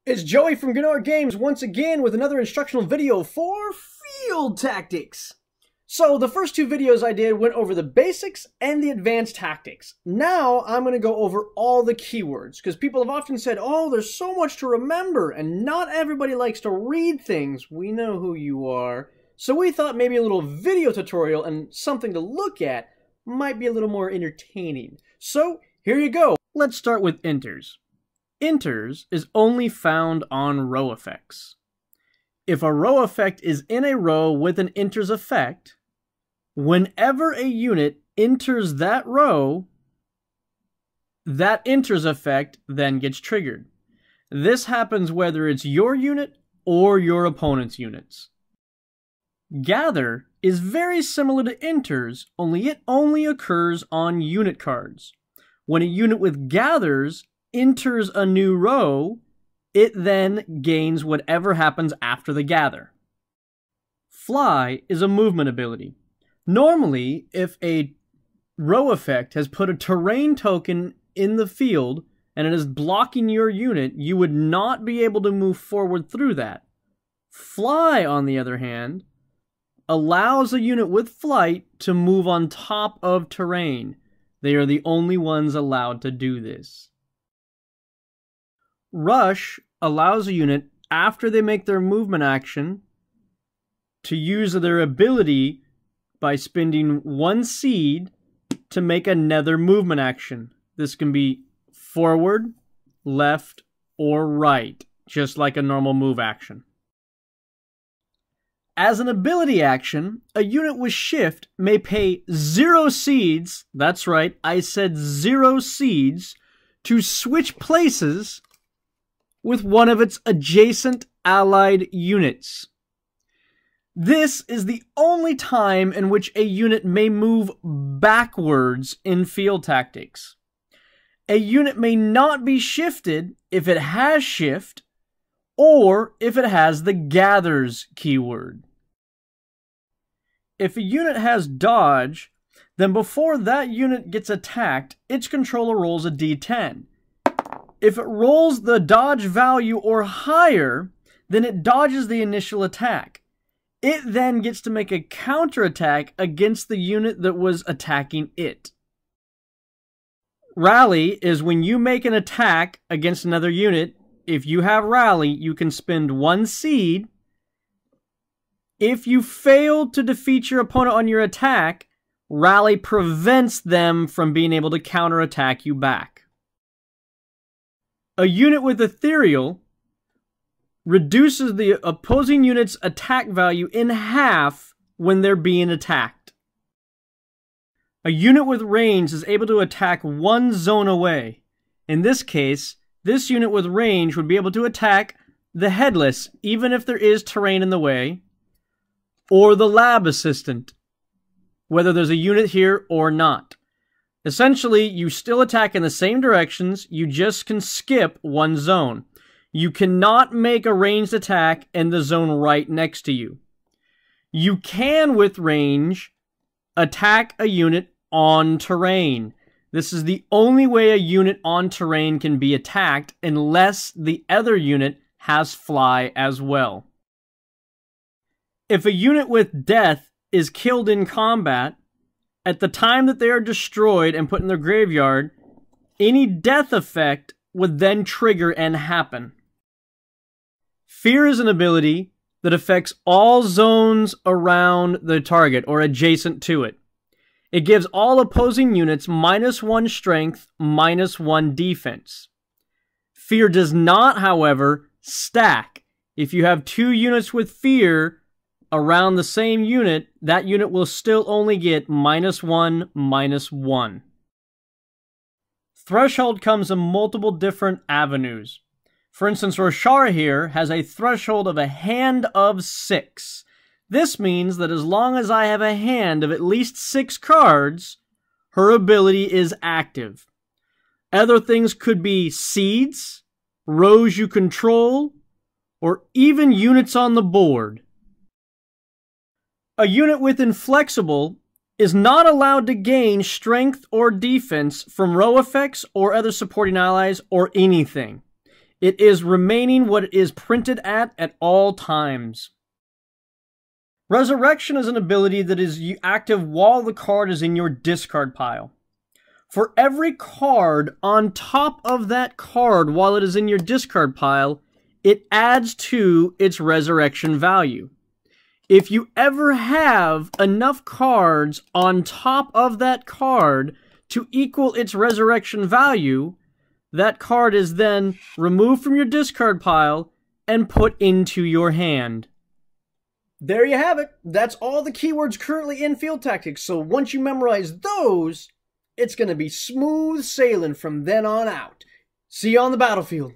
It's Joey from Gnarr Games once again with another instructional video for field tactics. So the first two videos I did went over the basics and the advanced tactics. Now I'm going to go over all the keywords because people have often said, oh, there's so much to remember and not everybody likes to read things. We know who you are. So we thought maybe a little video tutorial and something to look at might be a little more entertaining. So here you go. Let's start with enters. Enters is only found on row effects. If a row effect is in a row with an enters effect, whenever a unit enters that row, that enters effect then gets triggered. This happens whether it's your unit or your opponent's units. Gather is very similar to enters, only it only occurs on unit cards. When a unit with gathers enters a new row, it then gains whatever happens after the gather. Fly is a movement ability. Normally, if a row effect has put a terrain token in the field and it is blocking your unit, you would not be able to move forward through that. Fly, on the other hand, allows a unit with flight to move on top of terrain. They are the only ones allowed to do this. Rush allows a unit, after they make their movement action, to use their ability by spending one seed to make another movement action. This can be forward, left, or right, just like a normal move action. As an ability action, a unit with shift may pay 0 seeds, that's right, I said 0 seeds, to switch places with one of its adjacent allied units. This is the only time in which a unit may move backwards in field tactics. A unit may not be shifted if it has shift, or if it has the gathers keyword. If a unit has dodge, then before that unit gets attacked, its controller rolls a d10. If it rolls the dodge value or higher, then it dodges the initial attack. It then gets to make a counterattack against the unit that was attacking it. Rally is when you make an attack against another unit. If you have rally, you can spend 1 seed. If you fail to defeat your opponent on your attack, rally prevents them from being able to counterattack you back. A unit with ethereal reduces the opposing unit's attack value in half when they're being attacked. A unit with range is able to attack 1 zone away. In this case, this unit with range would be able to attack the headless, even if there is terrain in the way, or the lab assistant, whether there's a unit here or not. Essentially, you still attack in the same directions, you just can skip 1 zone. You cannot make a ranged attack in the zone right next to you. You can, with range, attack a unit on terrain. This is the only way a unit on terrain can be attacked unless the other unit has fly as well. If a unit with death is killed in combat, at the time that they are destroyed and put in their graveyard, any death effect would then trigger and happen. Fear is an ability that affects all zones around the target or adjacent to it. It gives all opposing units -1 strength, -1 defense. Fear does not, however, stack. If you have 2 units with fear around the same unit, that unit will still only get -1, -1. Threshold comes in multiple different avenues. For instance, Roshara here has a threshold of a hand of 6. This means that as long as I have a hand of at least 6 cards, her ability is active. Other things could be seeds, rows you control, or even units on the board. A unit with inflexible is not allowed to gain strength or defense from row effects or other supporting allies or anything. It is remaining what it is printed at all times. Resurrection is an ability that is active while the card is in your discard pile. For every card on top of that card while it is in your discard pile, it adds to its resurrection value. If you ever have enough cards on top of that card to equal its resurrection value, that card is then removed from your discard pile and put into your hand. There you have it. That's all the keywords currently in Field Tactics. So once you memorize those, it's going to be smooth sailing from then on out. See you on the battlefield.